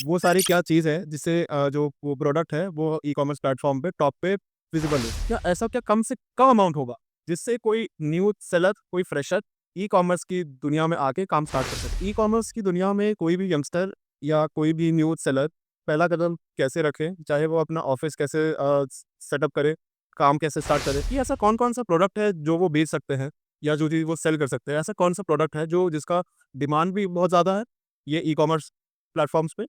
वो सारी क्या चीज़ है जिससे जो वो प्रोडक्ट है वो ई-कॉमर्स प्लेटफ़ॉर्म पे टॉप पे विज़िबल हो? क्या ऐसा क्या कम से कम अमाउंट होगा जिससे कोई न्यू सेलर, कोई फ्रेशर ई-कॉमर्स की दुनिया में आके काम स्टार्ट कर सके? ई-कॉमर्स की दुनिया में कोई भी यंगस्टर या कोई भी न्यू सेलर पहला कदम कैसे रखे? चाहे वो अपना ऑफ़िस कैसे सेटअप करे, काम कैसे स्टार्ट करे? कि ऐसा कौन-कौन सा प्रोडक्ट है जो वो बेच सकते हैं या जो चीज़ वो सेल कर सकते हैं? ऐसा कौन-सा प्रोडक्ट है जो जिसका डिमांड भी बहुत ज़्यादा है, ये ई-कॉमर्स प्लेटफ़ॉर्म्स पे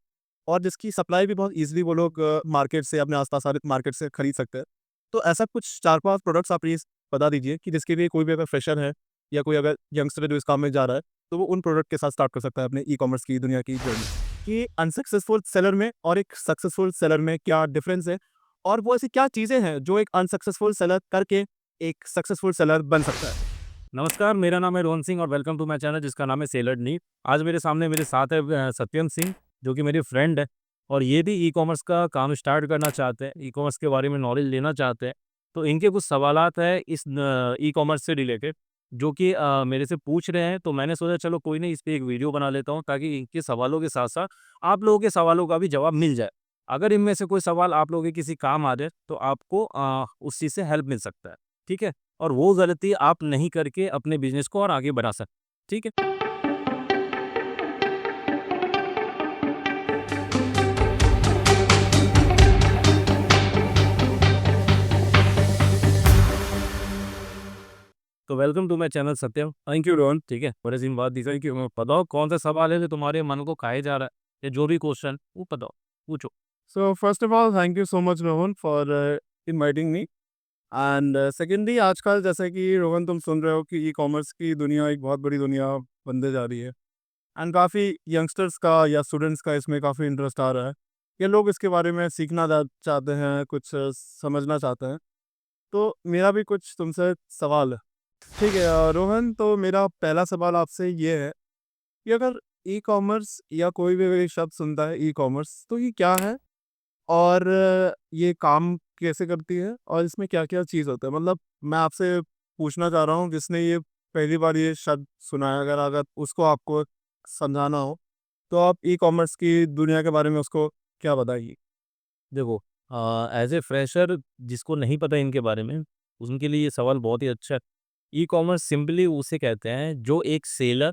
और जिसकी सप्लाई भी बहुत ईज़िली वो लोग मार्केट से अपने आस-पास वाले मार्केट से खरीद सकते हैं? तो ऐसा कुछ 4-5 प्रोडक्ट्स आप प्लीज़ बता दीजिए कि जिसके लिए कोई भी अगर फ्रेशर है या कोई अगर यंगस्टर है जो इस काम में जा रहा है, तो वो उन प्रोडक्ट के साथ स्टार्ट कर सकता है अपने ई-कॉमर्स की दुनिया की जर्नी। कि अनसक्सेसफुल सेलर में और एक सक्सेसफुल सेलर में क्या डिफरेंस है? और वो ऐसी क्या चीज़ें हैं जो एक अनसक्सेसफुल सेलर करके एक सक्सेसफुल सेलर बन सकता है? नमस्कार, मेरा नाम है रोहन सिंह और वेलकम टू माय चैनल जिसका नाम है सेलर नी। आज मेरे सामने मेरे साथ है सत्यम सिंह जो कि मेरे फ्रेंड है और ये भी ई-कॉमर्स का काम स्टार्ट करना चाहते हैं, ई-कॉमर्स के बारे में नॉलेज लेना चाहते हैं। तो इनके कुछ सवालात हैं इस ई-कॉमर्स से रिलेटेड जो कि मेरे से पूछ रहे हैं, तो मैंने सोचा चलो कोई नहीं इस पे एक वीडियो बना लेता हूँ ताकि इनके सवालों के साथ-साथ आप लोगों के सवालों का भी जवाब मिल जाए। अगर इनमें से कोई सवाल आप लोगों के किसी काम आ जाए, तो आपको उस चीज़ से हेल्प मिल सकता है। ठीक है? और वो गलती आप नहीं करके अपने बिज़नेस को और आगे बढ़ा सकते। ठीक है? तो welcome to my channel Satyam. Thank you Rohan. ठीक है? बड़े दिन बाद दिखा कि मैं बताओ कौन-सा सवाल है जो तुम्हारे मन को खाए जा रहा है या जो भी क्वेश्चन वो बताओ, पूछो। So first of all thank you so much Rohan for inviting me and secondly आजकल जैसे कि रोहन तुम सुन रहे हो कि ई-कॉमर्स की दुनिया एक बहुत बड़ी दुनिया बनते जा रही है एंड काफ़ी यंगस्टर्स का या स्टूडेंट्स का इसमें काफ़ी इंटरेस्ट आ रहा है कि लोग इसके बारे में सीखना चाहते हैं, कुछ समझना चाहते हैं। तो मेरा भी कुछ तुमसे सवाल है। ठीक है रोहन, तो मेरा पहला सवाल आपसे ये है कि अगर ई-कॉमर्स या कोई भी अगर ये शब्द सुनता है ई-कॉमर्स तो ये क्या है? और ये काम कैसे करती है? और इसमें क्या-क्या चीज़ होता है? मतलब मैं आपसे पूछना चाह रहा हूँ जिसने ये पहली बार ये शब्द सुना है, अगर अगर उसको आपको समझाना हो, तो आप ई-कॉमर्स की दुनिया के बारे में उसको क्या बताएँगी? देखो एज़ ए फ्रेशर जिसको नहीं पता इनके बारे में, उनके लिए ये सवाल बहुत ही अच्छा है। ई-कॉमर्स सिंपली उसे कहते हैं जो एक सेलर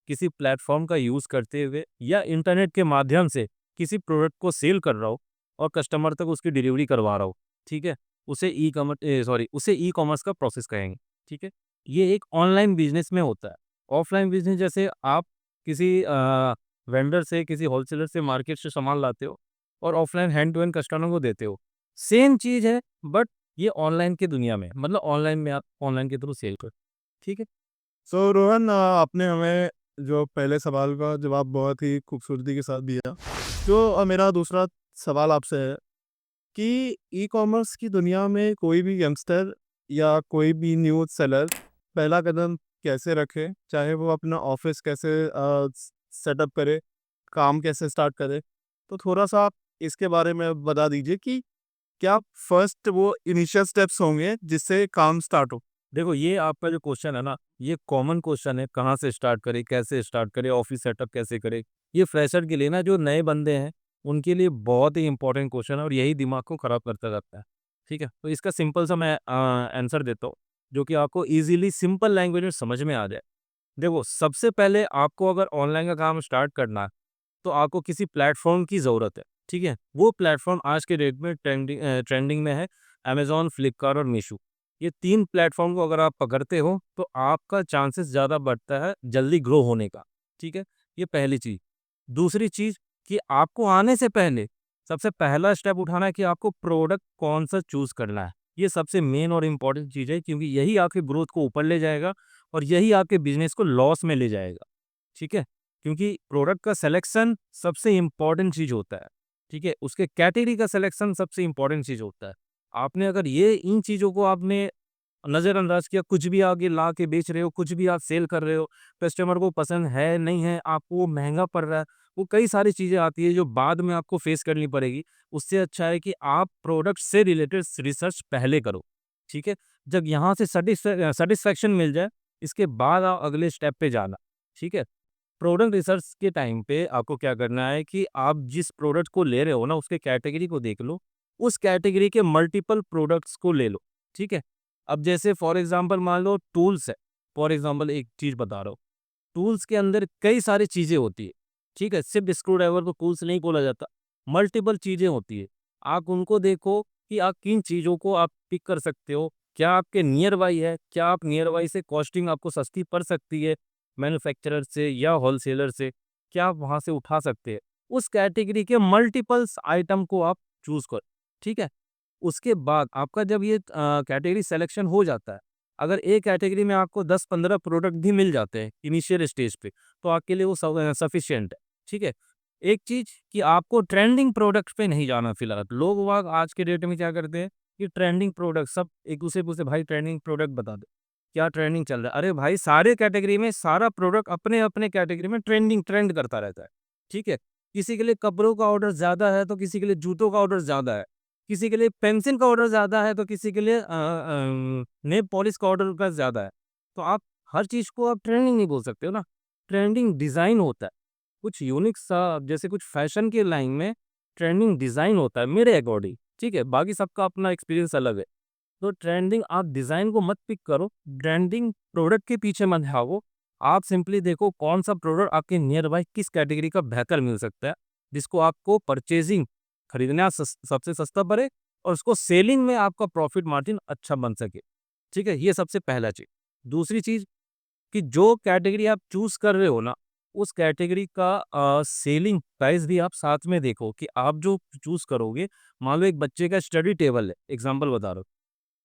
किसी प्लेटफ़ॉर्म का यूज़ करते हुए या इंटरनेट के माध्यम से किसी प्रोडक्ट को सेल कर रहा हो और कस्टमर तक उसकी डिलीवरी करवा रहा हो, ठीक है? उसे ई-कॉमर्स का प्रोसेस कहेंगे, ठीक है? ये एक ऑनलाइन बिज़नेस में होता है। ऑफ़लाइन बिज़नेस जैसे आप किसी वेंडर से, किसी होलसेलर से मार्केट से सामान लाते हो और offline hand to hand customer को देते हो। सेम चीज़ है बट ये ऑनलाइन की दुनिया में मतलब ऑनलाइन में आप ऑनलाइन के थ्रू सेल कर ठीक है? सो रोहन, आपने हमें जो पहले सवाल का जवाब बहुत ही खूबसूरती के साथ दिया। जो मेरा दूसरा सवाल आपसे है कि ई-कॉमर्स की दुनिया में कोई भी यंगस्टर या कोई भी न्यू सेलर पहला कदम कैसे रखे? चाहे वो अपना ऑफ़िस कैसे सेटअप करे, काम कैसे स्टार्ट करे? तो थोड़ा-सा आप इसके बारे में बता दीजिए कि क्या फर्स्ट वो इनिशियल स्टेप्स होंगे जिससे काम स्टार्ट हो? देखो ये आपका जो क्वेश्चन है ना, ये कॉमन क्वेश्चन है, कहाँ से स्टार्ट करें, कैसे स्टार्ट करें, ऑफ़िस सेटअप कैसे करें? ये फ्रेशर के लिए ना जो नए बंदे हैं, उनके लिए बहुत ही इम्पोर्टेंट क्वेश्चन है और यही दिमाग को खराब करता रहता है। ठीक है? तो इसका सिंपल सा मैं आंसर देता हूँ, जो कि आपको ईज़िली सिंपल लैंग्वेज में समझ में आ जाए। देखो, सबसे पहले आपको अगर ऑनलाइन का काम स्टार्ट करना है, तो आपको किसी प्लेटफ़ॉर्म की ज़रूरत है, ठीक है? वो प्लेटफ़ॉर्म आज के डेट में ट्रेंडिंग में है अमेज़न, फ्लिपकार्ट और मीशो। ये 3 प्लेटफ़ॉर्म को अगर आप पकड़ते हो, तो आपका चांसेस ज़्यादा बढ़ता है जल्दी ग्रो होने का, ठीक है? ये पहली चीज़। दूसरी चीज़ कि आपको आने से पहले सबसे पहला स्टेप उठाना है कि आपको प्रोडक्ट कौन-सा चूज़ करना है। ये सबसे मेन और इम्पोर्टेंट चीज़ है क्योंकि यही आपकी ग्रोथ को ऊपर ले जाएगा और यही आपके बिज़नेस को लॉस में ले जाएगा, ठीक है? क्योंकि प्रोडक्ट का सिलेक्शन सबसे इम्पोर्टेंट चीज़ होता है, ठीक है? उसके कैटेगरी का सिलेक्शन सबसे इम्पोर्टेंट चीज़ होता है। आपने अगर ये इन चीज़ों को आपने नज़रअंदाज किया, कुछ भी आगे ला के बेच रहे हो, कुछ भी आप सेल कर रहे हो, कस्टमर को पसंद है, नहीं है, आपको वो महँगा पड़ रहा है, वो कई सारी चीज़ें आती हैं जो बाद में आपको फेस करनी पड़ेगी। उससे अच्छा है कि आप प्रोडक्ट से रिलेटेड रिसर्च पहले करो, ठीक है? जब यहाँ से सैटिस्फैक्शन मिल जाए, इसके बाद आप अगले स्टेप पे जाना, ठीक है? प्रोडक्ट रिसर्च के टाइम पे आपको क्या करना है कि आप जिस प्रोडक्ट को ले रहे हो ना, उसके कैटेगरी को देख लो, उस कैटेगरी के मल्टीपल प्रोडक्ट्स को ले लो, ठीक है? अब जैसे फॉर एग्ज़ाम्पल मान लो टूल्स है, फॉर एग्ज़ाम्पल एक चीज़ बता रहा हूँ, टूल्स के अंदर कई सारी चीज़ें होती है, ठीक है? सिर्फ़ स्क्रू ड्राइवर को टूल्स नहीं बोला जाता, मल्टीपल चीज़ें होती है। आप उनको देखो कि आप किन चीज़ों को आप पिक कर सकते हो, क्या आपके नियर बाय है, क्या आप नियर बाय से कॉस्टिंग आपको सस्ती पड़ सकती है, मैन्युफैक्चरर से या होलसेलर से, क्या आप वहाँ से उठा सकते हैं। उस कैटेगरी के मल्टीपल्स आइटम को आप चूज़ करो, ठीक है? उसके बाद आपका जब ये कैटेगरी सिलेक्शन हो जाता है, अगर एक कैटेगरी में आपको 10-15 प्रोडक्ट भी मिल जाते हैं इनिशियल स्टेज पे, तो आपके लिए वो सफिशिएंट है, ठीक है? एक चीज़ कि आपको ट्रेंडिंग प्रोडक्ट पे नहीं जाना फिलहाल। लोग-वाग आज के डेट में क्या करते हैं कि ट्रेंडिंग प्रोडक्ट सब एक-दूसरे से पूछते, भाई ट्रेंडिंग प्रोडक्ट बता दो, क्या ट्रेंडिंग चल रहा है? अरे भाई सारे कैटेगरी में सारा प्रोडक्ट अपने-अपने कैटेगरी में ट्रेंड करता रहता है, ठीक है? किसी के लिए कपड़ों का ऑर्डर ज़्यादा है, तो किसी के लिए जूतों का ऑर्डर ज़्यादा है। किसी के लिए पेंसिल का ऑर्डर ज़्यादा है, तो किसी के लिए नेल पॉलिश का ऑर्डर का ज़्यादा है। तो आप हर चीज़ को आप ट्रेंडिंग नहीं बोल सकते हो ना। ट्रेंडिंग डिज़ाइन होता है। कुछ यूनिक सा जैसे कुछ फैशन के लाइन में ट्रेंडिंग डिज़ाइन होता है मेरे अकॉर्डिंग, ठीक है? बाकी सबका अपना एक्सपीरियंस अलग है। तो ट्रेंडिंग आप डिज़ाइन को मत पिक करो, ट्रेंडिंग प्रोडक्ट के पीछे मत भागो। आप सिंपली देखो कौन-सा प्रोडक्ट आपके नियर बाय किस कैटेगरी का बेहतर मिल सकता है, जिसको आपको परचेज़िंग खरीदना सबसे सस्ता पड़े और उसको सेलिंग में आपका प्रॉफ़िट मार्जिन अच्छा बन सके। ठीक है? ये सबसे पहला चीज़। दूसरी चीज़ कि जो कैटेगरी आप चूज़ कर रहे हो ना, उस कैटेगरी का सेलिंग प्राइस भी आप साथ में देखो कि आप जो चूज़ करोगे, मान लो एक बच्चे का स्टडी टेबल है, एग्ज़ाम्पल बता रहा हूँ।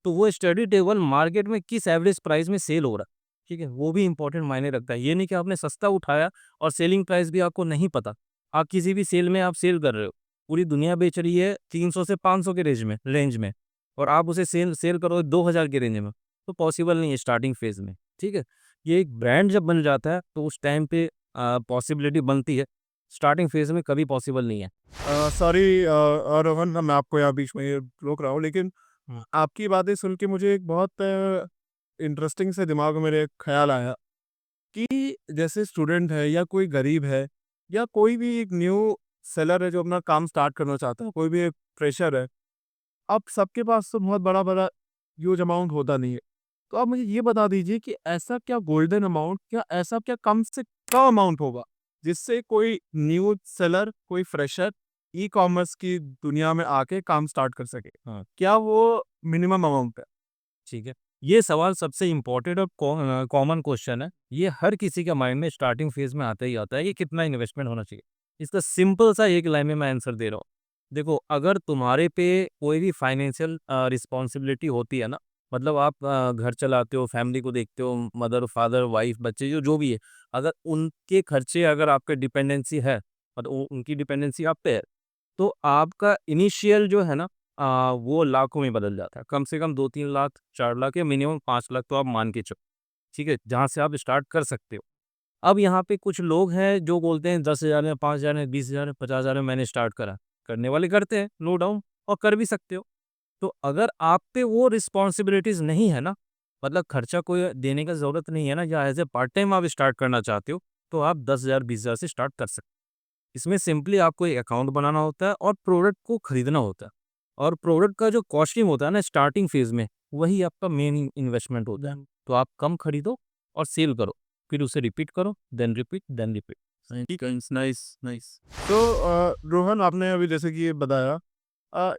तो वो स्टडी टेबल मार्केट में किस एवरेज प्राइस में सेल हो रहा है, ठीक है? वो भी इम्पोर्टेंट मायने रखता है। ये नहीं कि आपने सस्ता उठाया और सेलिंग प्राइस भी आपको नहीं पता। आप किसी भी सेल में आप सेल कर रहे हो, पूरी दुनिया बेच रही है 300 से 500 के रेंज में और आप उसे सेल सेल करोगे 2000 के रेंज में, तो पॉसिबल नहीं है स्टार्टिंग फेज़ में, ठीक है? ये एक ब्रांड जब बन जाता है, तो उस टाइम पे पॉसिबिलिटी बनती है। स्टार्टिंग फेज़ में कभी पॉसिबल नहीं है। सॉरी रोहन, मैं आपको यहाँ बीच में ये रोक रहा हूँ, लेकिन आपकी बातें सुन के मुझे एक बहुत इंटरेस्टिंग से दिमाग में मेरे ख्याल आया कि जैसे स्टूडेंट है या कोई गरीब है या कोई भी एक न्यू सेलर है जो अपना काम स्टार्ट करना चाहता है, कोई भी एक फ्रेशर है, अब सबके पास तो बहुत बड़ा-बड़ा ह्यूज अमाउंट होता नहीं है। तो आप मुझे ये बता दीजिए कि ऐसा क्या गोल्डन अमाउंट, क्या ऐसा क्या कम से कम अमाउंट होगा, जिससे कोई न्यू सेलर, कोई फ्रेशर ई-कॉमर्स की दुनिया में आके काम स्टार्ट कर सके? हाँ। क्या वो मिनिमम अमाउंट है? ठीक है। ये सवाल सबसे इम्पोर्टेंट और कॉमन क्वेश्चन है। ये हर किसी के माइंड में स्टार्टिंग फेज़ में आता ही आता है कि कितना इन्वेस्टमेंट होना चाहिए। इसका सिंपल सा एक लाइन में मैं आंसर दे रहा हूँ। देखो, अगर तुम्हारे पे कोई भी फाइनेंशियल रिस्पॉन्सिबिलिटी होती है ना, मतलब आप घर चलाते हो, फैमिली को देखते हो, मदर, फादर, वाइफ, बच्चे जो जो भी है, अगर उनके खर्चे अगर आपके डिपेंडेंसी है और उनकी डिपेंडेंसी आप पे है, तो आपका इनिशियल जो है ना वो लाखों में बदल जाता है। कम से कम 2-3 लाख, 4 लाख या मिनिमम 5 लाख तो आप मान के चलो, ठीक है? जहाँ से आप स्टार्ट कर सकते हो। अब यहाँ पे कुछ लोग हैं जो बोलते हैं 10,000 में, 5,000 में, 20,000 में, 50,000 में मैंने स्टार्ट करा। करने वाले करते हैं, नो डाउट और कर भी सकते हो। तो अगर आप पे वो रिस्पॉन्सिबिलिटीज़ नहीं है ना, मतलब खर्चा कोई देने का ज़रूरत नहीं है ना या एज़ अ पार्ट टाइम आप स्टार्ट करना चाहते हो, तो आप 10,000 20,000 से स्टार्ट कर सकते हो। इसमें सिंपली आपको एक अकाउंट बनाना होता है और प्रोडक्ट को खरीदना होता है और प्रोडक्ट का जो कॉस्टिंग होता है ना स्टार्टिंग फेज में वही आपका मेन इन्वेस्टमेंट होता है। तो आप कम खरीदो और सेल करो, फिर उसे रिपीट करो, देन रिपीट, देन रिपीट। ठीक है, नाइस, नाइस। तो रोहन, आपने अभी जैसे कि ये बताया,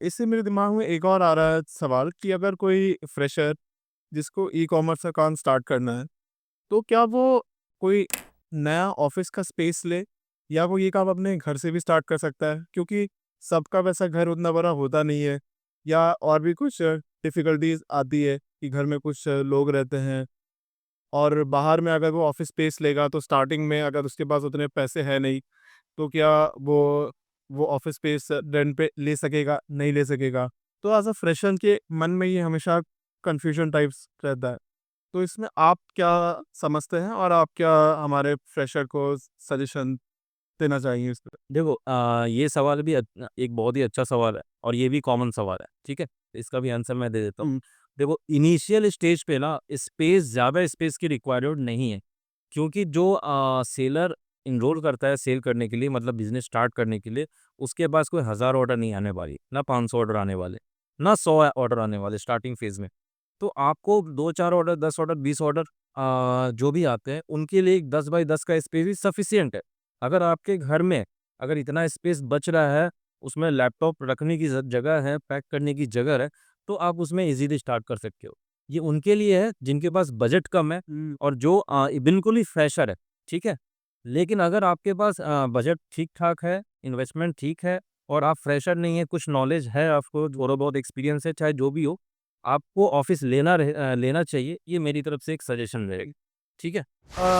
इससे मेरे दिमाग में एक और आ रहा है सवाल कि अगर कोई फ्रेशर जिसको ई-कॉमर्स का काम स्टार्ट करना है, तो क्या वो कोई नया ऑफ़िस का स्पेस ले या वो ये काम अपने घर से भी स्टार्ट कर सकता है? क्योंकि सबका वैसा घर उतना बड़ा होता नहीं है, या और भी कुछ डिफ़िकल्टीज़ आती है कि घर में कुछ लोग रहते हैं, और बाहर में अगर वो ऑफ़िस स्पेस लेगा तो स्टार्टिंग में अगर उसके पास उतने पैसे हैं नहीं, तो क्या वो ऑफ़िस स्पेस रेंट पे ले सकेगा, नहीं ले सकेगा? तो एज़ अ फ्रेशर के मन में ये हमेशा कन्फ्यूज़न टाइप्स रहता है। तो इसमें आप क्या समझते हैं और आप क्या हमारे फ्रेशर को सजेशन देना चाहेंगे इस पे? देखो ये सवाल भी एक बहुत ही अच्छा सवाल है और ये भी कॉमन सवाल है, ठीक है? इसका भी आंसर मैं दे देता हूँ। हुँ, देखो, इनिशियल स्टेज पे ना स्पेस ज़्यादा स्पेस की रिक्वायरमेंट नहीं है, क्योंकि जो सेलर इनरोल करता है सेल करने के लिए, मतलब बिज़नेस स्टार्ट करने के लिए, उसके पास कोई 1000 ऑर्डर नहीं आने वाली, ना 500 ऑर्डर आने वाले, ना 100 ऑर्डर आने वाले स्टार्टिंग फेज़ में। तो आपको 2-4 ऑर्डर, 10 ऑर्डर, 20 ऑर्डर जो भी आते हैं, उनके लिए एक 10 बाय 10 का स्पेस भी सफिशिएंट है। अगर आपके घर में अगर इतना स्पेस बच रहा है, उसमें लैपटॉप रखने की जगह है, पैक करने की जगह है, तो आप उसमें ईज़िली स्टार्ट कर सकते हो। ये उनके लिए है जिनके पास बजट कम है और जो बिल्कुल ही फ्रेशर है, ठीक है? लेकिन अगर आपके पास बजट ठीक-ठाक है, इन्वेस्टमेंट ठीक है और आप फ्रेशर नहीं है, कुछ नॉलेज है आपको, थोड़ा बहुत एक्सपीरियंस है, चाहे जो भी हो, आपको ऑफ़िस लेना चाहिए, ये मेरी तरफ से एक सजेशन रहेगी। ठीक है?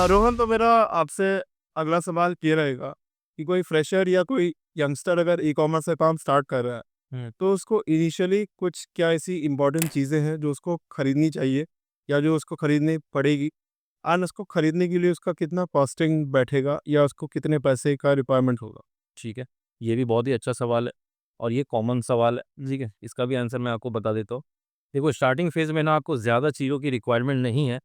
रोहन, तो मेरा आपसे अगला सवाल ये रहेगा कि कोई फ्रेशर या कोई यंगस्टर अगर ई-कॉमर्स का काम स्टार्ट कर रहा है, हुँ। तो उसको इनिशियली कुछ क्या ऐसी इम्पोर्टेंट चीज़ें हैं जो उसको खरीदनी चाहिए या जो उसको खरीदनी पड़ेगी? एंड उसको खरीदने के लिए उसका कितना कॉस्टिंग बैठेगा या उसको कितने पैसे का रिक्वायरमेंट होगा? ठीक है। ये भी बहुत ही अच्छा सवाल है और ये कॉमन सवाल है, ठीक है? इसका भी आंसर मैं आपको बता देता हूँ। देखो स्टार्टिंग फ़ेज़ में ना आपको ज़्यादा चीज़ों की रिक्वायरमेंट नहीं है,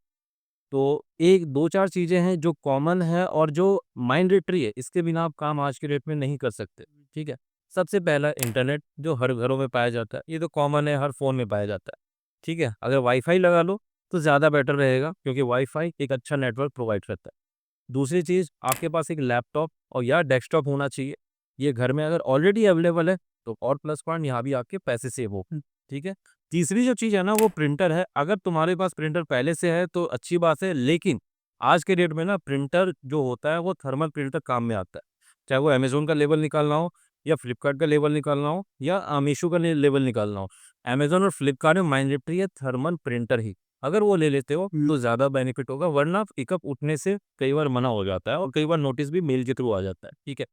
तो एक 2-4 चीज़ें हैं जो कॉमन है और जो मैंडेटरी है, इसके बिना आप काम आज के डेट में नहीं कर सकते, ठीक है? सबसे पहला इंटरनेट जो हर घरों में पाया जाता है, ये तो कॉमन है, हर फ़ोन में पाया जाता है, ठीक है? अगर वाईफ़ाई लगा लो, तो ज़्यादा बेटर रहेगा क्योंकि वाईफ़ाई एक अच्छा नेटवर्क प्रोवाइड करता है। दूसरी चीज़ आपके पास एक लैपटॉप और या डेस्कटॉप होना चाहिए। ये घर में अगर ऑलरेडी अवेलेबल है तो और प्लस पॉइंट यहाँ भी आपके पैसे सेव हो, ठीक है? तीसरी जो चीज़ है ना वो प्रिंटर है। अगर तुम्हारे पास प्रिंटर पहले से है तो अच्छी बात है, लेकिन आज के डेट में ना प्रिंटर जो होता है वो थर्मल प्रिंटर काम में आता है। चाहे वो अमेज़न का लेबल निकालना हो या फ्लिपकार्ट का लेबल निकालना हो या मीशो का लेबल निकालना हो। अमेज़न और फ्लिपकार्ट में मैंडेटरी है थर्मल प्रिंटर ही। अगर वो ले लेते हो तो ज़्यादा बेनिफिट होगा, वरना पिकअप उठने से कई बार मना हो जाता है और कई बार नोटिस भी मेल के थ्रू आ जाता है, ठीक है?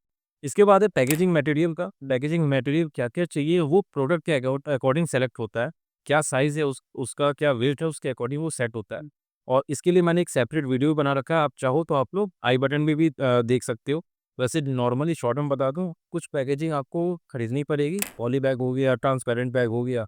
इसके बाद है पैकेजिंग मटेरियल का। पैकेजिंग मटेरियल क्या-क्या चाहिए वो प्रोडक्ट के अकॉर्डिंग सेलेक्ट होता है। क्या साइज़ है उसका क्या वेट है उसके अकॉर्डिंग वो सेट होता है। और इसके लिए मैंने एक सेपरेट वीडियो बना रखा है, आप चाहो तो आप लोग आई बटन में भी देख सकते हो। वैसे नॉर्मली शॉर्ट में बता दूँ, कुछ पैकेजिंग आपको खरीदनी पड़ेगी। पॉली बैग हो गया, ट्रांसपेरेंट बैग हो गया,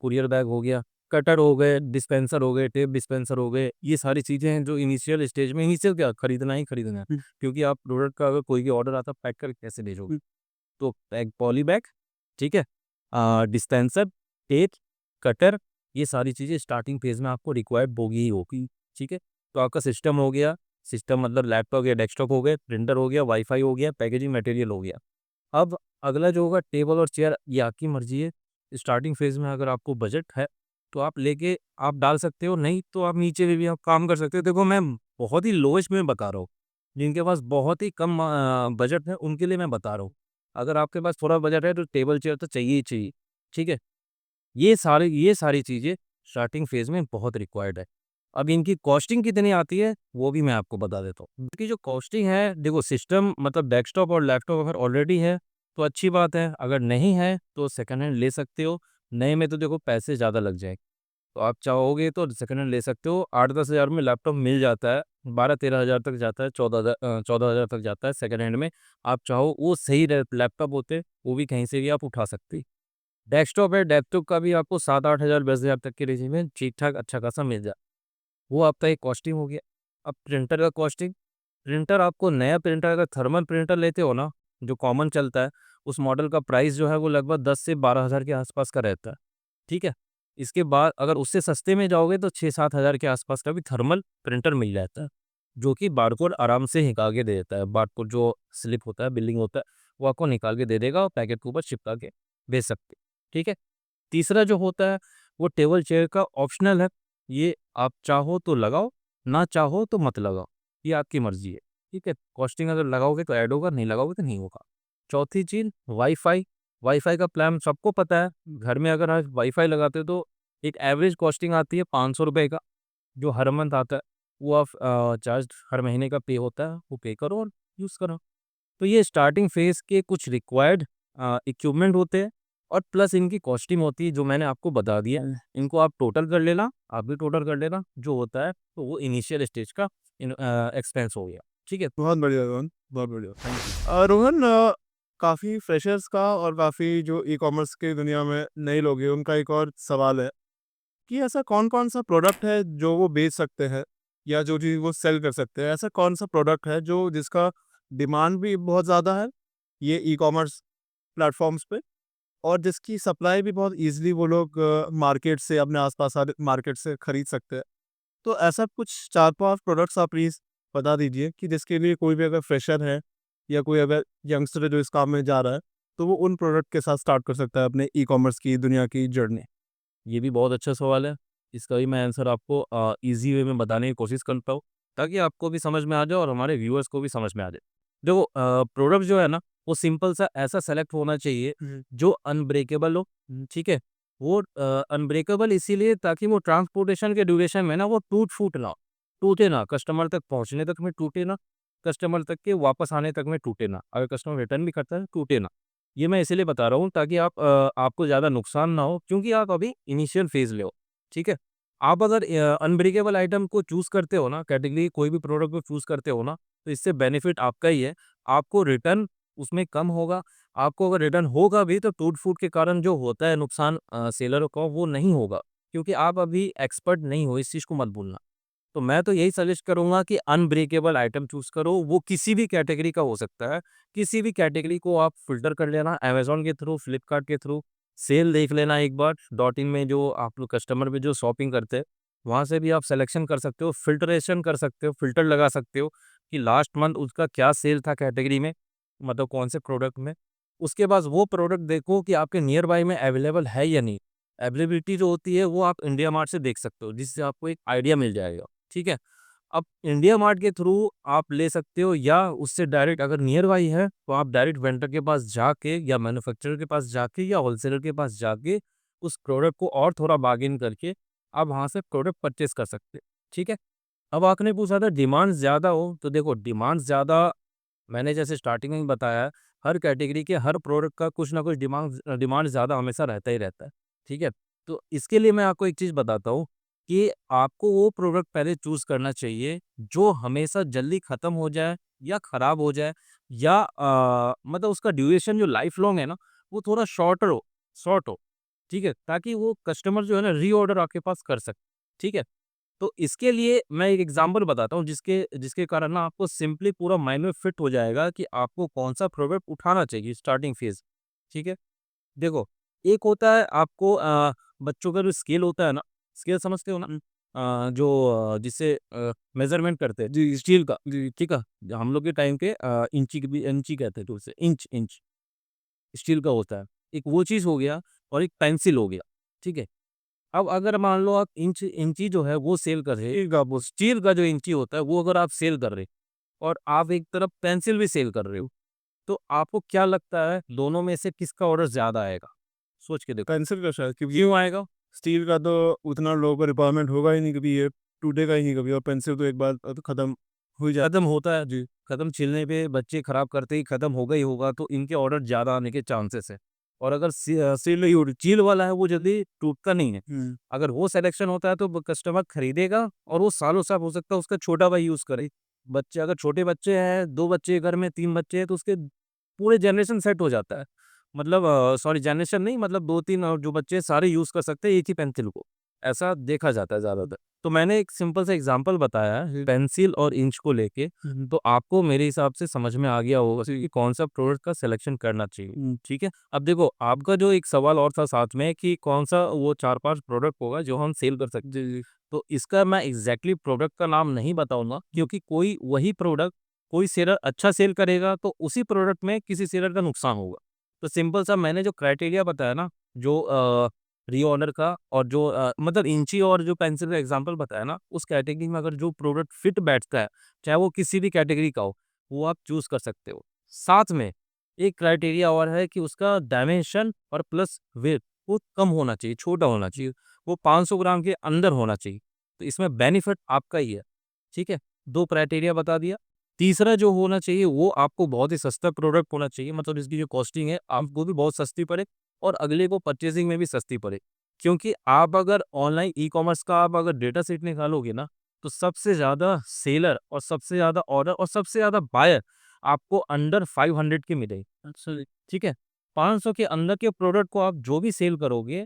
कूरियर बैग हो गया, कटर हो गए, डिस्पेंसर हो गए, टेप डिस्पेंसर हो गए, ये सारी चीज़ें हैं जो इनिशियल स्टेज में, इनिशियल क्या खरीदना ही खरीदना है। क्योंकि आप प्रोडक्ट का अगर कोई भी ऑर्डर आता है पैक करके कैसे भेजोगे? तो बैग पॉली बैग, ठीक है? डिस्पेंसर, टेप, कटर, ये सारी चीज़ें स्टार्टिंग फेज़ में आपको रिक्वायर्ड होगी ही होगी, ठीक है? तो आपका सिस्टम हो गया, सिस्टम मतलब लैपटॉप या डेस्कटॉप हो गए, प्रिंटर हो गया, वाईफ़ाई हो गया, पैकेजिंग मटेरियल हो गया। अब अगला जो होगा टेबल और चेयर, ये आपकी मर्ज़ी है। स्टार्टिंग फ़ेज़ में अगर आपको बजट है, तो आप लेके आप डाल सकते हो, नहीं तो आप नीचे में भी आप काम कर सकते हो। देखो मैं बहुत ही लोएस्ट में बता रहा हूँ, जिनके पास बहुत ही कम बजट है उनके लिए मैं बता रहा हूँ। अगर आपके पास थोड़ा बजट है तो टेबल चेयर तो चाहिए ही चाहिए, ठीक है? ये सारी चीज़ें स्टार्टिंग फ़ेज़ में बहुत रिक्वायर्ड है। अब इनकी कॉस्टिंग कितनी आती है, वो भी मैं आपको बता देता हूँ। इनकी जो कॉस्टिंग है, देखो सिस्टम मतलब डेस्कटॉप और लैपटॉप अगर ऑलरेडी है, तो अच्छी बात है, अगर नहीं है, तो सेकंड हैंड ले सकते हो। नए में तो देखो पैसे ज़्यादा लग जाएँगे, तो आप चाहोगे तो सेकंड हैंड ले सकते हो। 8-10 हज़ार में लैपटॉप मिल जाता है, 12-13 हज़ार तक जाता है, 14 हज़ार तक जाता है सेकंड हैंड में। आप चाहो वो सही लैपटॉप होते, वो भी कहीं से भी आप उठा सकते। डेस्कटॉप है, डेस्कटॉप का भी आपको 7-8 हज़ार 10 हज़ार तक के रेंज में ठीक-ठाक अच्छा खासा मिल जाए। वो आपका एक कॉस्टिंग हो गया। अब प्रिंटर का कॉस्टिंग, प्रिंटर आपको नया प्रिंटर अगर थर्मल प्रिंटर लेते हो ना, जो कॉमन चलता है, उस मॉडल का प्राइस जो है वो लगभग 10 से 12 हज़ार के आसपास का रहता है, ठीक है? इसके बाद अगर उससे सस्ते में जाओगे तो 6-7 हज़ार के आसपास का भी थर्मल प्रिंटर मिल जाता है, जो कि बारकोड आराम से निकाल के दे देता है। बारकोड जो स्लिप होता है, बिलिंग होता है, वो आपको निकाल के दे देगा और पैकेट के ऊपर चिपका के भेज सकते, ठीक है? तीसरा जो होता है, वो टेबल चेयर का ऑप्शनल है। ये आप चाहो तो लगाओ, ना चाहो तो मत लगाओ। ये आपकी मर्ज़ी है, ठीक है? कॉस्टिंग अगर लगाओगे तो ऐड होगा, नहीं लगाओगे तो नहीं होगा। चौथी चीज़ वाई-फाई, वाई-फाई का प्लान सबको पता है। घर में अगर आज वाई-फाई लगाते हो तो एक एवरेज कॉस्टिंग आती है ₹500 का, जो हर मंथ आता है। वो आप चार्ज हर महीने का पे होता है, वो पे करो और यूज़ करो। तो ये स्टार्टिंग फेज़ के कुछ रिक्वायर्ड इक्विपमेंट होते हैं और प्लस इनकी कॉस्टिंग होती है जो मैंने आपको बता दिया। इनको आप टोटल कर लेना, आप भी टोटल कर लेना, जो होता है तो वो इनिशियल स्टेज का एक्सपेंस हो गया। ठीक है? बहुत बढ़िया रोहन, बहुत बढ़िया, थैंक यू। रोहन, काफ़ी फ्रेशर्स का और काफ़ी जो ई-कॉमर्स की दुनिया में नए लोग हैं, उनका एक और सवाल है कि ऐसा कौन-कौन सा प्रोडक्ट है जो वो बेच सकते हैं या जो चीज़ वो सेल कर सकते हैं? ऐसा कौन-सा प्रोडक्ट है जो जिसका डिमांड भी बहुत ज़्यादा है ये ई-कॉमर्स प्लेटफ़ॉर्म्स पे, और जिसकी सप्लाई भी बहुत ईज़िली वो लोग मार्केट से, अपने आस-पास सारे मार्केट से खरीद सकते हैं। तो ऐसा कुछ 4-5 प्रोडक्ट्स आप प्लीज़ बता दीजिए कि जिसके लिए कोई भी अगर फ्रेशर है या कोई अगर यंगस्टर है जो इस काम में जा रहा है, तो वो उन प्रोडक्ट के साथ स्टार्ट कर सकता है अपने ई-कॉमर्स की दुनिया की जर्नी। ये भी बहुत अच्छा सवाल है। इसका भी मैं आंसर आपको ईज़ी वे में बताने की कोशिश करता हूँ, ताकि आपको भी समझ में आ जाए और हमारे व्यूअर्स को भी समझ में आ जाए। देखो प्रोडक्ट जो है ना, वो सिंपल सा ऐसा सेलेक्ट होना चाहिए हुँ। जो अनब्रेकेबल हो, ठीक है? वो अनब्रेकेबल इसीलिए ताकि वो ट्रांसपोर्टेशन के ड्यूरेशन में ना वो टूट-फूट ना, टूटे ना, कस्टमर तक पहुँचने तक में टूटे ना, कस्टमर तक के वापस आने तक में टूटे ना। अगर कस्टमर रिटर्न भी करता है, टूटे ना। ये मैं इसीलिए बता रहा हूँ ताकि आपको ज़्यादा नुकसान ना हो, क्योंकि आप अभी इनिशियल फ़ेज़ में हो, ठीक है? आप अगर अनब्रेकेबल आइटम को चूज़ करते हो ना, कैटेगरी कोई भी प्रोडक्ट को चूज़ करते हो ना, तो इससे बेनिफिट आपका ही है। आपको रिटर्न उसमें कम होगा, आपको अगर रिटर्न होगा भी तो टूट-फूट के कारण जो होता है नुकसान सेलर को, वो नहीं होगा, क्योंकि आप अभी एक्सपर्ट नहीं हो, इस चीज़ को मत भूलना। तो मैं तो यही सजेस्ट करूँगा कि अनब्रेकेबल आइटम चूज़ करो, वो किसी भी कैटेगरी का हो सकता है। किसी भी कैटेगरी को आप फ़िल्टर कर लेना अमेज़न के थ्रू, फ्लिपकार्ट के थ्रू, सेल देख लेना एक बार, डॉट इन में जो आप लोग कस्टमर भी जो शॉपिंग करते हैं, वहाँ से भी आप सिलेक्शन कर सकते हो, फ़िल्टरेशन कर सकते हो, फ़िल्टर लगा सकते हो कि लास्ट मंथ उसका क्या सेल था कैटेगरी में, मतलब कौन से प्रोडक्ट में। उसके बाद वो प्रोडक्ट देखो कि आपके नियर बाय में अवेलेबल है या नहीं। अवेलेबिलिटी जो होती है वो आप इंडिया मार्ट से देख सकते हो, जिससे आपको एक आइडिया मिल जाएगा। ठीक है? अब इंडिया मार्ट के थ्रू आप ले सकते हो, या उससे डायरेक्ट अगर नियर बाई है, तो आप डायरेक्ट वेंडर के पास जाके या मैन्युफैक्चरर के पास जाके या होलसेलर के पास जाके उस प्रोडक्ट को और थोड़ा बार्गेन करके आप वहाँ से प्रोडक्ट परचेज़ कर सकते हैं। ठीक है? अब आपने पूछा था डिमांड ज़्यादा हो, तो देखो डिमांड ज़्यादा, मैंने जैसे स्टार्टिंग में ही बताया, हर कैटेगरी के हर प्रोडक्ट का कुछ ना कुछ डिमांड ज़्यादा हमेशा रहता ही रहता है। ठीक है? तो इसके लिए मैं आपको एक चीज़ बताता हूँ कि आपको वो प्रोडक्ट पहले चूज़ करना चाहिए जो हमेशा जल्दी ख़त्म हो जाए या ख़राब हो जाए, या मतलब उसका ड्यूरेशन जो लाइफ़ लॉन्ग है ना, वो थोड़ा शॉर्ट हो। ठीक है? ताकि वो कस्टमर जो है ना रीऑर्डर आपके पास कर सके। ठीक है? तो इसके लिए मैं एक एग्ज़ाम्पल बताता हूँ जिसके जिसके कारण ना आपको सिंपली पूरा माइंड में फिट हो जाएगा कि आपको कौन-सा प्रोडक्ट उठाना चाहिए स्टार्टिंग फ़ेज़, ठीक है? देखो, एक होता है आपको बच्चों का जो स्केल होता है ना, स्केल समझते हो ना? जो जिससे मेज़रमेंट करते हैं, जी स्टील का, जी ठीक है? हम लोग के टाइम के इंची की भी इंची कहते थे उसे, इंच स्टील का होता है। एक वो चीज़ हो गया और एक पेंसिल हो गया, ठीक है? अब अगर मान लो आप इंची जो है वो सेल कर रहे हैं, वो स्टील का जो इंची होता है वो अगर आप सेल कर रहे हैं और आप एक तरफ पेंसिल भी सेल कर रहे हो, तो आपको क्या लगता है दोनों में से किसका ऑर्डर ज़्यादा आएगा? सोच के देखो। पेंसिल का शायद, क्योंकि क्यों आएगा? स्टील का तो उतना लोगों को रिक्वायरमेंट होगा ही नहीं, कभी ये टूटेगा ही नहीं कभी, और पेंसिल तो एक बार खत्म हो ही जा। खत्म होता है, जी। खत्म छिलने पे बच्चे खराब करते ही खत्म होगा ही होगा, तो इनके ऑर्डर ज़्यादा आने के चांसेस है। और अगर सील नहीं हो रही, चील वाला है वो जल्दी टूटता नहीं है। हुँ। अगर वो सिलेक्शन होता है तो कस्टमर खरीदेगा और वो सालों साल हो सकता है उसका छोटा भाई यूज़ करे। बच्चे अगर छोटे बच्चे हैं, 2 बच्चे घर में 3 बच्चे हैं, तो उसके पूरे जनरेशन सेट हो जाता है। मतलब सॉरी जनरेशन नहीं, मतलब 2-3 जो बच्चे हैं सारे यूज़ कर सकते हैं एक ही पेंसिल को। ऐसा देखा जाता है ज़्यादातर। तो मैंने एक सिंपल सा एग्ज़ाम्पल बताया है पेंसिल और इंच को लेके, तो आपको मेरे हिसाब से समझ में आ गया होगा कि कौन-सा प्रोडक्ट का सिलेक्शन करना चाहिए। ठीक है? अब देखो आपका जो एक सवाल और था साथ में कि कौन-सा वो 4-5 प्रोडक्ट होगा जो हम सेल कर सकते हैं। तो इसका मैं एग्ज़ैक्टली प्रोडक्ट का नाम नहीं बताऊँगा, क्योंकि कोई वही प्रोडक्ट कोई सेलर अच्छा सेल करेगा तो उसी प्रोडक्ट में किसी सेलर का नुकसान होगा। तो सिंपल सा मैंने जो क्राइटेरिया बताया ना, जो रीऑर्डर का और जो मतलब इंची और जो पेंसिल का एग्ज़ाम्पल बताया ना, उस कैटेगरी में अगर जो प्रोडक्ट फिट बैठता है, चाहे वो किसी भी कैटेगरी का हो, वो आप चूज़ कर सकते हो। साथ में एक क्राइटेरिया और है कि उसका डायमेंशन और प्लस वेट वो कम होना चाहिए, छोटा होना चाहिए। वो 500 ग्राम के अंदर होना चाहिए। तो इसमें बेनिफिट आपका ही है। ठीक है? 2 क्राइटेरिया बता दिया। तीसरा जो होना चाहिए वो आपको बहुत ही सस्ता प्रोडक्ट होना चाहिए, मतलब इसकी जो कॉस्टिंग है आपको भी बहुत सस्ती पड़े और अगले को परचेज़िंग में भी सस्ती पड़े। क्योंकि आप अगर ऑनलाइन ई-कॉमर्स का आप अगर डेटा सेट निकालोगे ना, तो सबसे ज़्यादा सेलर और सबसे ज़्यादा ऑर्डर और सबसे ज़्यादा बायर आपको अंडर 500 के मिलेंगे। अच्छा, ठीक है? 500 के अंदर के प्रोडक्ट को आप जो भी सेल करोगे,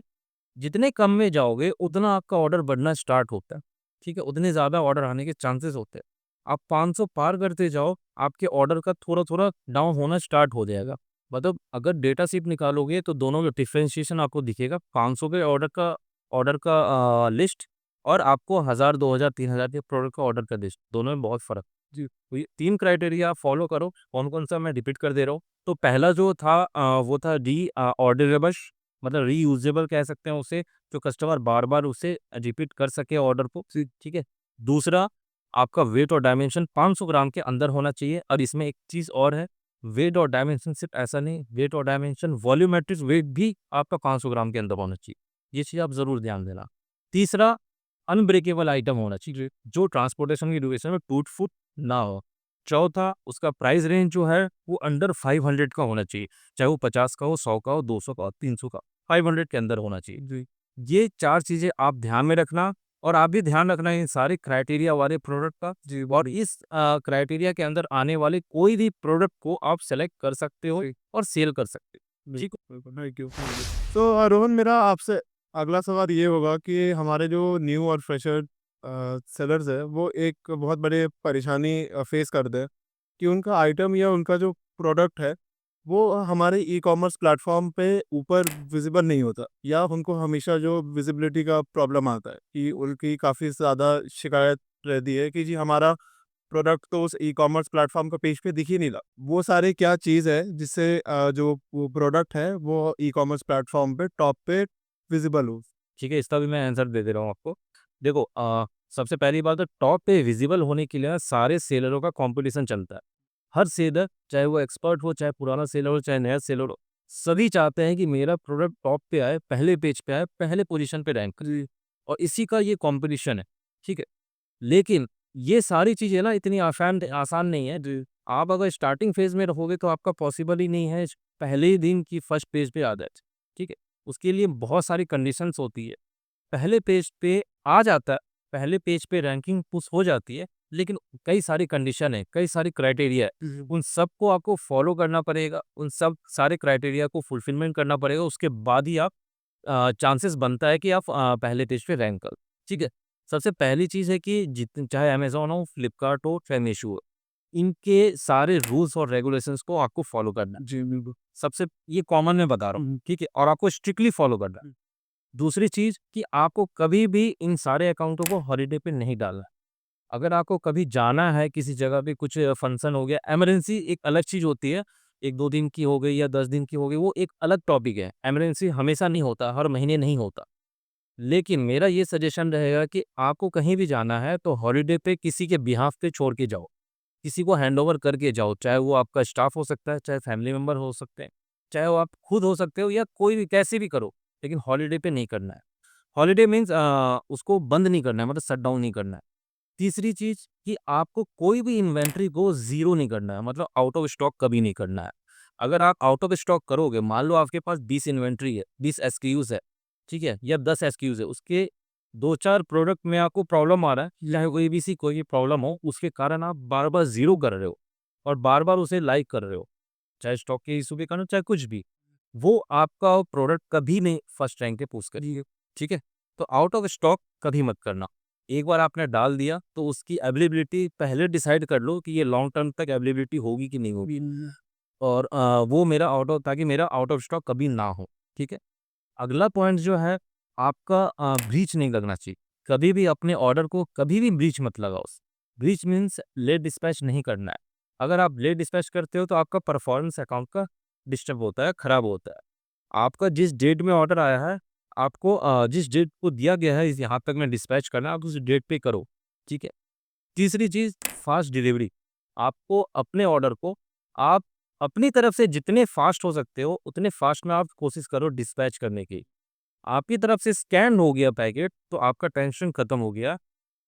जितने कम में जाओगे उतना आपका ऑर्डर बढ़ना स्टार्ट होता है। ठीक है? उतने ज़्यादा ऑर्डर आने के चांसेस होते हैं। आप 500 पार करते जाओ, आपके ऑर्डर का थोड़ा-थोड़ा डाउन होना स्टार्ट हो जाएगा। मतलब अगर डेटा शीट निकालोगे तो दोनों में डिफरेंशिएशन आपको दिखेगा। 500 के ऑर्डर का लिस्ट और आपको 1000, 2000, 3000 के प्रोडक्ट का ऑर्डर का लिस्ट, दोनों में बहुत फ़र्क। जी, तो ये 3 क्राइटेरिया आप फ़ॉलो करो। कौन-कौन सा मैं रिपीट कर दे रहा हूँ। तो पहला जो था वो था ऑर्डरेबल, मतलब रीयूजेबल कह सकते हैं उसे, जो कस्टमर बार-बार उसे रिपीट कर सके ऑर्डर को। ठीक है? दूसरा, आपका वेट और डायमेंशन 500 ग्राम के अंदर होना चाहिए। और इसमें एक चीज़ और है, वेट और डायमेंशन सिर्फ़ ऐसा नहीं, वेट और डायमेंशन वॉल्यूमेट्रिक वेट भी आपका 500 ग्राम के अंदर होना चाहिए। ये चीज़ आप ज़रूर ध्यान देना। तीसरा, अनब्रेकेबल आइटम होना चाहिए, जो ट्रांसपोर्टेशन की ड्यूरेशन में टूट-फूट ना हो। चौथा, उसका प्राइस रेंज जो है वो अंडर 500 का होना चाहिए। चाहे वो 50 का हो, 100 का हो, 200 का हो, 300 का, 500 के अंदर होना चाहिए। जी। ये 4 चीज़ें आप ध्यान में रखना और आप भी ध्यान रखना इन सारे क्राइटेरिया वाले प्रोडक्ट का। जी, और इस क्राइटेरिया के अंदर आने वाले कोई भी प्रोडक्ट को आप सेलेक्ट कर सकते हो और सेल कर सकते हो। ठीक है? बिल्कुल, थैंक यू। तो रोहन, मेरा आपसे अगला सवाल ये होगा कि हमारे जो न्यू और फ्रेशर सेलर्स हैं, वो एक बहुत बड़े परेशानी फेस करते हैं कि उनका आइटम या उनका जो प्रोडक्ट है, वो हमारे ई-कॉमर्स प्लेटफ़ॉर्म पे ऊपर विज़िबल नहीं होता, या उनको हमेशा जो विज़िबिलिटी का प्रॉब्लम आता है कि उनकी काफ़ी ज़्यादा शिकायत रहती है कि जी हमारा प्रोडक्ट तो उस ई-कॉमर्स प्लेटफ़ॉर्म का पेज पे दिख ही नहीं रहा। वो सारे क्या चीज़ है जिससे जो वो प्रोडक्ट है वो ई-कॉमर्स प्लेटफ़ॉर्म पे टॉप पे विज़िबल हो? ठीक है, इसका भी मैं आंसर दे दे रहा हूँ आपको। देखो, सबसे पहली बात तो टॉप पे विज़िबल होने के लिए ना सारे सेलरों का कॉम्पिटिशन चलता है। हर सेलर, चाहे वो एक्सपर्ट हो, चाहे पुराना सेलर हो, चाहे नया सेलर हो, सभी चाहते हैं कि मेरा प्रोडक्ट टॉप पे आए, पहले पेज पे आए, पहले पोज़ीशन पे रैंक करे। और इसी का ये कॉम्पिटिशन है, ठीक है? लेकिन ये सारी चीज़ें ना इतनी आसान आसान नहीं है। आप अगर स्टार्टिंग फ़ेज़ में रहोगे तो आपका पॉसिबल ही नहीं है पहले ही दिन की फर्स्ट पेज पे आ जाए, ठीक है? उसके लिए बहुत सारी कंडीशंस होती है। पहले पेज पे आ जाता है, पहले पेज पे रैंकिंग पुश हो जाती है, लेकिन कई सारी कंडीशन है, कई सारी क्राइटेरिया है। उन सबको आपको फ़ॉलो करना पड़ेगा, उन सब सारे क्राइटेरिया को फुलफिलमेंट करना पड़ेगा, उसके बाद ही आप चांसेस बनता है कि आप पहले पेज पे रैंक करो, ठीक है? सबसे पहली चीज़ है कि चाहे अमेज़न हो, फ्लिपकार्ट हो, चाहे मीशो हो, इनके सारे रूल्स और रेगुलेशंस को आपको फ़ॉलो करना है। जी, बिल्कुल। सबसे ये कॉमन मैं बता रहा हूँ, ठीक है? और आपको स्ट्रिक्टली फ़ॉलो करना है। दूसरी चीज़ कि आपको कभी भी इन सारे अकाउंटों को हॉलिडे पे नहीं डालना है। अगर आपको कभी जाना है किसी जगह पे, कुछ फंक्शन हो गया, इमरजेंसी एक अलग चीज़ होती है, 1-2 दिन की हो गई या 10 दिन की हो गई, वो एक अलग टॉपिक है। इमरजेंसी हमेशा नहीं होता, हर महीने नहीं होता। लेकिन मेरा ये सजेशन रहेगा कि आपको कहीं भी जाना है तो हॉलिडे पे किसी के बिहाफ़ पे छोड़ के जाओ। किसी को हैंडओवर करके जाओ, चाहे वो आपका स्टाफ हो सकता है, चाहे फैमिली मेंबर हो सकते हैं, चाहे वो आप खुद हो सकते हो या कोई भी, कैसे भी करो, लेकिन हॉलिडे पे नहीं करना है। हॉलिडे मीन्स उसको बंद नहीं करना है, मतलब शट डाउन नहीं करना है। तीसरी चीज़ कि आपको कोई भी इन्वेंटरी को ज़ीरो नहीं करना है, मतलब आउट ऑफ स्टॉक कभी नहीं करना है। अगर आप आउट ऑफ स्टॉक करोगे, मान लो आपके पास 20 इन्वेंटरी है, 20 एसक्यूज़ है, ठीक है? या 10 एसक्यूज़ है, उसके 2-4 प्रोडक्ट में आपको प्रॉब्लम आ रहा है, चाहे वो एबीसी कोई भी प्रॉब्लम हो, उसके कारण आप बार-बार ज़ीरो कर रहे हो और बार-बार उसे लाइक कर रहे हो, चाहे स्टॉक के इश्यू के कारण, चाहे कुछ भी। वो आपका प्रोडक्ट कभी नहीं फर्स्ट रैंक पे पुश करेगी, ठीक है? तो आउट ऑफ स्टॉक कभी मत करना। एक बार आपने डाल दिया तो उसकी अवेलेबिलिटी पहले डिसाइड कर लो कि ये लॉन्ग टर्म तक अवेलेबिलिटी होगी कि नहीं होगी। और वो मेरा आउट ऑफ, ताकि मेरा आउट ऑफ स्टॉक कभी ना हो, ठीक है? अगला पॉइंट जो है, आपका ब्रीच नहीं लगना चाहिए। कभी भी अपने ऑर्डर को कभी भी ब्रीच मत लगाओ। ब्रीच मीन्स लेट डिस्पैच नहीं करना है। अगर आप लेट डिस्पैच करते हो तो आपका परफॉर्मेंस अकाउंट का डिस्टर्ब होता है, खराब होता है। आपका जिस डेट में ऑर्डर आया है, आपको जिस डेट को दिया गया है इस यहाँ तक में डिस्पैच करना है, आप उस डेट पे करो, ठीक है? तीसरी चीज़, फास्ट डिलीवरी। आपको अपने ऑर्डर को आप अपनी तरफ से जितने फास्ट हो सकते हो, उतने फास्ट में आप कोशिश करो डिस्पैच करने की। आपकी तरफ से स्कैन हो गया पैकेट, तो आपका टेंशन खत्म हो गया।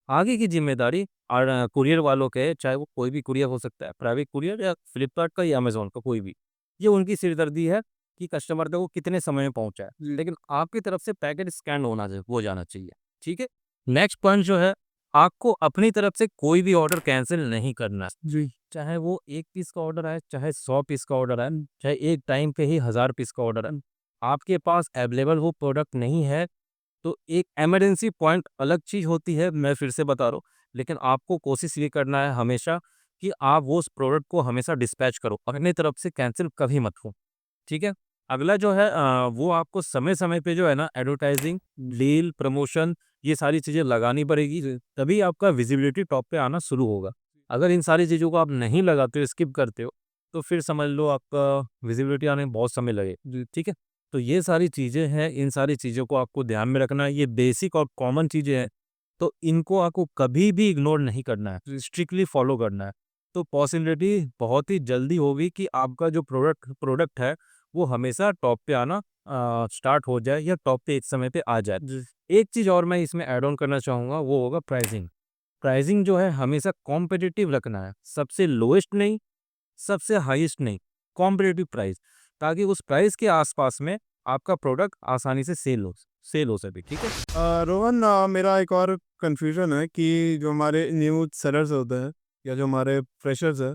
आगे की ज़िम्मेदारी कुरियर वालों के है, चाहे वो कोई भी कुरियर हो सकता है, प्राइवेट कुरियर या फ्लिपकार्ट का या अमेज़न का, कोई भी। ये उनकी सिरदर्दी है कि कस्टमर तक वो कितने समय में पहुँचाए। लेकिन आपकी तरफ से पैकेट स्कैन हो जाना चाहिए, ठीक है? नेक्स्ट पॉइंट जो है, आपको अपनी तरफ से कोई भी ऑर्डर कैंसल नहीं करना है। जी। चाहे वो 1 पीस का ऑर्डर आए, चाहे 100 पीस का ऑर्डर आए, चाहे एक टाइम पे ही 1000 पीस का ऑर्डर आए, आपके पास अवेलेबल वो प्रोडक्ट नहीं है, तो एक इमरजेंसी पॉइंट अलग चीज़ होती है, मैं फिर से बता रहा हूँ, लेकिन आपको कोशिश ये करना है हमेशा कि आप वो उस प्रोडक्ट को हमेशा डिस्पैच करो, अपनी तरफ से कैंसिल कभी मत हो, ठीक है? अगला जो है वो आपको समय-समय पे जो है ना एडवर्टाइज़िंग, डील, प्रमोशन ये सारी चीज़ें लगानी पड़ेगी, तभी आपका विज़िबिलिटी टॉप पे आना शुरू होगा। अगर इन सारी चीज़ों को आप नहीं लगाते हो, स्किप करते हो, तो फिर समझ लो आपका विज़िबिलिटी आने में बहुत समय लगे, जी, ठीक है? तो ये सारी चीज़ें हैं, इन सारी चीज़ों को आपको ध्यान में रखना है, ये बेसिक और कॉमन चीज़ें हैं, तो इनको आपको कभी भी इग्नोर नहीं करना है, स्ट्रिक्टली फॉलो करना है। तो पॉसिबिलिटी बहुत ही जल्दी होगी कि आपका जो प्रोडक्ट प्रोडक्ट है, वो हमेशा टॉप पे आना स्टार्ट हो जाए या टॉप पे एक समय पे आ जाए। जी। एक चीज़ और मैं इसमें ऐड ऑन करना चाहूँगा, वो होगा प्राइसिंग। प्राइसिंग जो है हमेशा कॉम्पिटिटिव रखना है, सबसे लोएस्ट नहीं, सबसे हाईएस्ट नहीं, कॉम्पिटिटिव प्राइस, ताकि उस प्राइस के आसपास में आपका प्रोडक्ट आसानी से सेल हो सके, ठीक है? रोहन, मेरा एक और कन्फ्यूज़न है कि जो हमारे न्यू सेलर्स होते हैं या जो हमारे फ्रेशर्स हैं,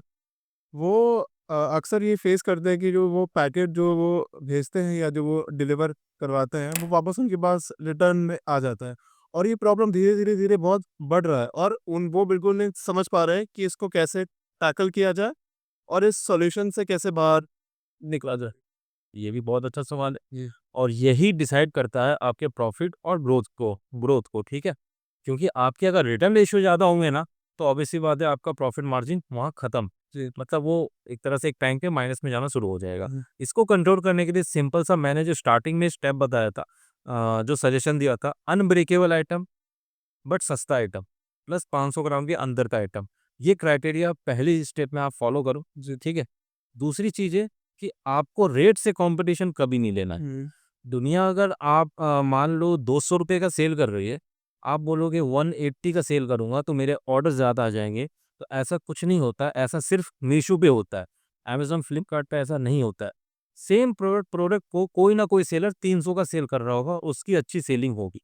वो अक्सर ये फेस करते हैं कि जो वो पैकेट जो वो भेजते हैं या जो वो डिलीवर करवाते हैं, वो वापस उनके पास रिटर्न में आ जाता है। और ये प्रॉब्लम धीरे-धीरे बहुत बढ़ रहा है और वो बिल्कुल नहीं समझ पा रहे हैं कि इसको कैसे टैकल किया जाए और इस सॉल्यूशन से कैसे बाहर निकला जाए। ये भी बहुत अच्छा सवाल है जी। और यही डिसाइड करता है आपके प्रॉफिट और ग्रोथ को, ठीक है? क्योंकि आपके अगर रिटर्न रेशियो ज़्यादा होंगे ना, तो ऑब्वियस सी बात है आपका प्रॉफिट मार्जिन वहाँ खत्म। जी। मतलब वो एक तरह से एक टैंक के माइनस में जाना शुरू हो जाएगा। हुँ। इसको कंट्रोल करने के लिए सिंपल सा मैंने जो स्टार्टिंग में स्टेप बताया था, जो सजेशन दिया था, अनब्रेकेबल आइटम बट सस्ता आइटम प्लस 500 ग्राम के अंदर का आइटम। ये क्राइटेरिया पहली स्टेप में आप फॉलो करो, जी। ठीक है? दूसरी चीज़ है कि आपको रेट से कॉम्पिटिशन कभी नहीं लेना है। हुँ। दुनिया अगर आप मान लो ₹200 का सेल कर रही है, आप बोलोगे 180 का सेल करूँगा तो मेरे ऑर्डर ज़्यादा आ जाएँगे, तो ऐसा कुछ नहीं होता, ऐसा सिर्फ़ मीशो पे होता है। अमेज़न, फ्लिपकार्ट पे ऐसा नहीं होता है। सेम प्रोडक्ट प्रोडक्ट को कोई ना कोई सेलर 300 का सेल कर रहा होगा, उसकी अच्छी सेलिंग होगी।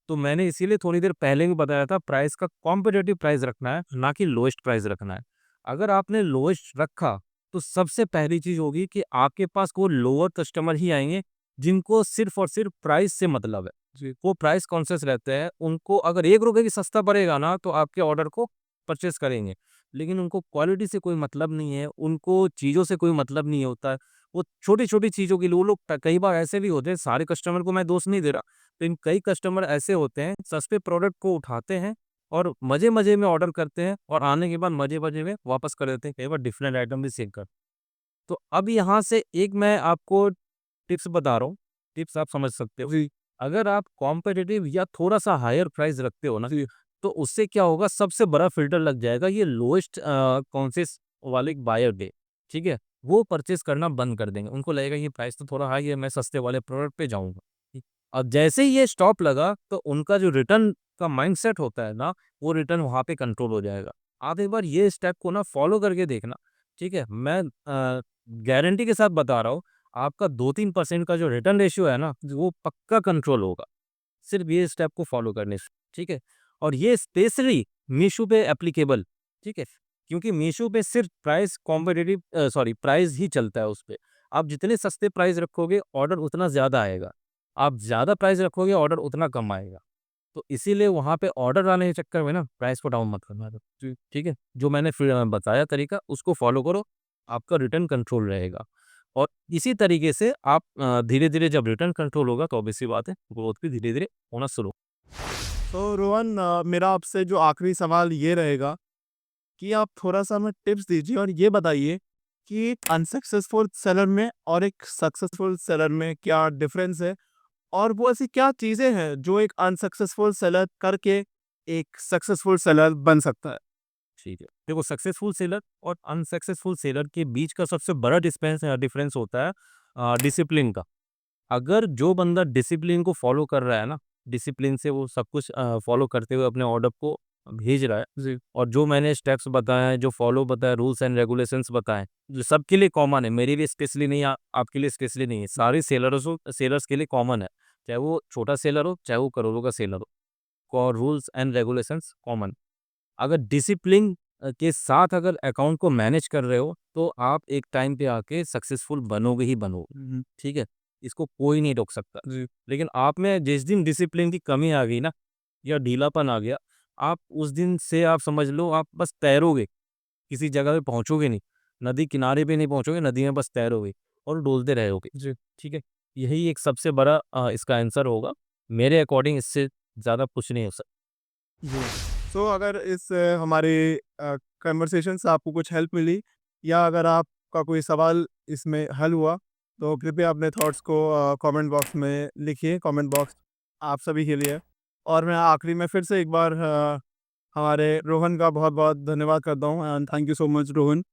तो मैंने इसीलिए थोड़ी देर पहले भी बताया था प्राइस का कॉम्पिटिटिव प्राइस रखना है, ना कि लोएस्ट प्राइस रखना है। अगर आपने लोएस्ट रखा, तो सबसे पहली चीज़ होगी कि आपके पास वो लोअर कस्टमर ही आएँगे, जिनको सिर्फ़ और सिर्फ़ प्राइस से मतलब है। जी। वो प्राइस कॉन्शियस रहते हैं, उनको अगर ₹1 भी सस्ता पड़ेगा ना, तो आपके ऑर्डर को परचेज़ करेंगे। लेकिन उनको क्वालिटी से कोई मतलब नहीं है, उनको चीज़ों से कोई मतलब नहीं होता है। वो छोटी-छोटी चीज़ों के लिए वो लोग कई बार ऐसे भी होते हैं, सारे कस्टमर को मैं दोष नहीं दे रहा। लेकिन कई कस्टमर ऐसे होते हैं, सस्ते प्रोडक्ट को उठाते हैं और मज़े-मज़े में ऑर्डर करते हैं और आने के बाद मज़े-मज़े में वापस कर देते हैं। कई बार डिफरेंट आइटम भी सेल कर। तो अब यहाँ से एक मैं आपको टिप्स बता रहा हूँ, टिप्स आप समझ सकते हो। जी। अगर आप कॉम्पिटिटिव या थोड़ा-सा हायर प्राइस रखते हो ना, जी। तो उससे क्या होगा सबसे बड़ा फ़िल्टर लग जाएगा ये लोएस्ट कॉन्शियस वाले बायर पे, ठीक है? वो परचेज़ करना बंद कर देंगे। उनको लगेगा ये प्राइस तो थोड़ा हाई है, मैं सस्ते वाले प्रोडक्ट पे जाऊँगा। ठीक, और जैसे ही ये स्टॉप लगा तो उनका जो रिटर्न का माइंडसेट होता है ना, वो रिटर्न वहाँ पे कंट्रोल हो जाएगा। आप एक बार ये स्टेप को ना फ़ॉलो करके देखना, ठीक है? मैं गारंटी के साथ बता रहा हूँ, आपका 2-3% का जो रिटर्न रेशियो है ना, वो पक्का कंट्रोल होगा। सिर्फ ये स्टेप को फॉलो करने से, ठीक है? और ये स्पेशली मीशो पे एप्लीकेबल, ठीक है? क्योंकि मीशो पे सिर्फ प्राइस ही चलता है उसपे। आप जितने सस्ते प्राइस रखोगे, ऑर्डर उतना ज़्यादा आएगा। आप ज़्यादा प्राइस रखोगे, ऑर्डर उतना कम आएगा। तो इसीलिए वहाँ पे ऑर्डर आने के चक्कर में ना प्राइस को डाउन मत करना जी, ठीक है? जो मैंने फिर बताया तरीका उसको फॉलो करो, आपका रिटर्न कंट्रोल रहेगा। और इसी तरीके से आप धीरे-धीरे जब रिटर्न कंट्रोल होगा तो ऑब्वियस सी बात है ग्रोथ भी धीरे-धीरे होना शुरू तो रोहन, मेरा आपसे जो आखिरी सवाल ये रहेगा कि आप थोड़ा-सा हमें टिप्स दीजिए और ये बताइए कि अनसक्सेसफुल सेलर में और एक सक्सेसफुल सेलर में क्या डिफरेंस है? और वो ऐसी क्या चीज़ें हैं जो एक अनसक्सेसफुल सेलर करके एक सक्सेसफुल सेलर बन सकता है? ठीक है। देखो सक्सेसफुल सेलर और अनसक्सेसफुल सेलर के बीच का सबसे बड़ा डिफरेंस होता है डिसिप्लिन का। अगर जो बंदा डिसिप्लिन को फ़ॉलो कर रहा है ना, डिसिप्लिन से वो सब कुछ फ़ॉलो करते हुए अपने ऑर्डर को भेज रहा है जी। और जो मैंने स्टेप्स बताए हैं, जो फ़ॉलो बताए, रूल्स एंड रेगुलेशंस बताएँ, जो सबके लिए कॉमन है, मेरे लिए स्पेशली नहीं आपके लिए स्पेशली नहीं है, सारे सेलर्स के लिए कॉमन है। चाहे वो छोटा सेलर हो, चाहे वो करोड़ों का सेलर हो, और रूल्स एंड रेगुलेशंस कॉमन। अगर डिसिप्लिन के साथ अगर अकाउंट को मैनेज कर रहे हो, तो आप एक टाइम पे आके सक्सेसफुल बनोगे ही बनोगे, हुँ। ठीक है? इसको कोई नहीं रोक सकता। जी। लेकिन आप में जिस दिन डिसिप्लिन की कमी आ गई ना या ढीलापन आ गया, आप उस दिन से आप समझ लो आप बस तैरोगे, किसी जगह पे पहुँचोगे नहीं। नदी किनारे पे नहीं पहुँचोगे, नदी में बस तैरोगे और डोलते रहोगे। जी, ठीक है? यही एक सबसे बड़ा इसका आंसर होगा। मेरे अकॉर्डिंग इससे ज़्यादा कुछ नहीं हो सकता। जी। सो अगर इस हमारे कन्वर्सेशन से आपको कुछ हेल्प मिली या अगर आपका कोई सवाल इसमें हल हुआ, तो कृपया अपने थॉट्स को कमेंट बॉक्स में लिखिए, कमेंट बॉक्स आप सभी के लिए है। और मैं आखिरी में फिर से एक बार हमारे रोहन का बहुत-बहुत धन्यवाद करता हूँ and thank you so much Rohan.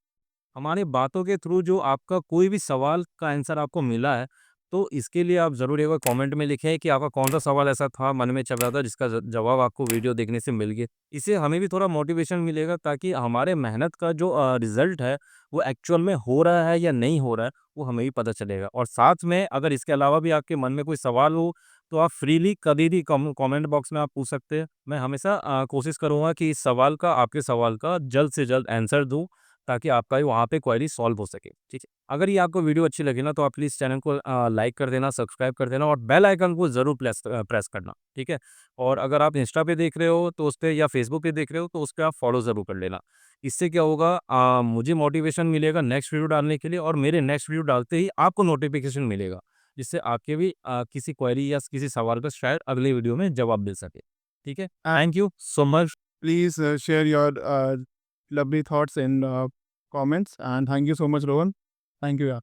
हमारी बातों के थ्रू जो आपका कोई भी सवाल का आंसर आपको मिला है, तो इसके लिए आप ज़रूर एक बार कमेंट में लिखें कि आपका कौन-सा सवाल ऐसा था मन में चल रहा था जिसका जवाब आपको वीडियो देखने से मिल गया। इससे हमें भी थोड़ा मोटिवेशन मिलेगा ताकि हमारे मेहनत का जो रिज़ल्ट है वो एक्चुअल में हो रहा है या नहीं हो रहा है, वो हमें भी पता चलेगा। और साथ में अगर इसके अलावा भी आपके मन में कोई सवाल हो, तो आप फ्रीली कभी भी कमेंट बॉक्स में आप पूछ सकते हैं। मैं हमेशा कोशिश करूँगा कि इस सवाल का आपके सवाल का जल्द से जल्द आंसर दूँ ताकि आपका ही वहाँ पे क्वेरी सॉल्व हो सके, ठीक है? अगर ये आपको वीडियो अच्छी लगी ना तो आप प्लीज़ चैनल को लाइक कर देना, सब्सक्राइब कर देना और बेल आइकन को ज़रूर प्रेस करना, ठीक है? और अगर आप इंस्टा पे देख रहे हो तो उस पे या फेसबुक पे देख रहे हो तो उस पे आप फॉलो ज़रूर कर लेना। इससे क्या होगा मुझे मोटिवेशन मिलेगा नेक्स्ट वीडियो डालने के लिए और मेरे नेक्स्ट वीडियो डालते ही आपको नोटिफ़िकेशन मिलेगा, जिससे आपके भी किसी क्वेरी या किसी सवाल का शायद अगले वीडियो में जवाब मिल सके, ठीक है? And thank you so much. Please share your lovely thoughts in comments and thank you so much Rohan. Thank you. Yeah.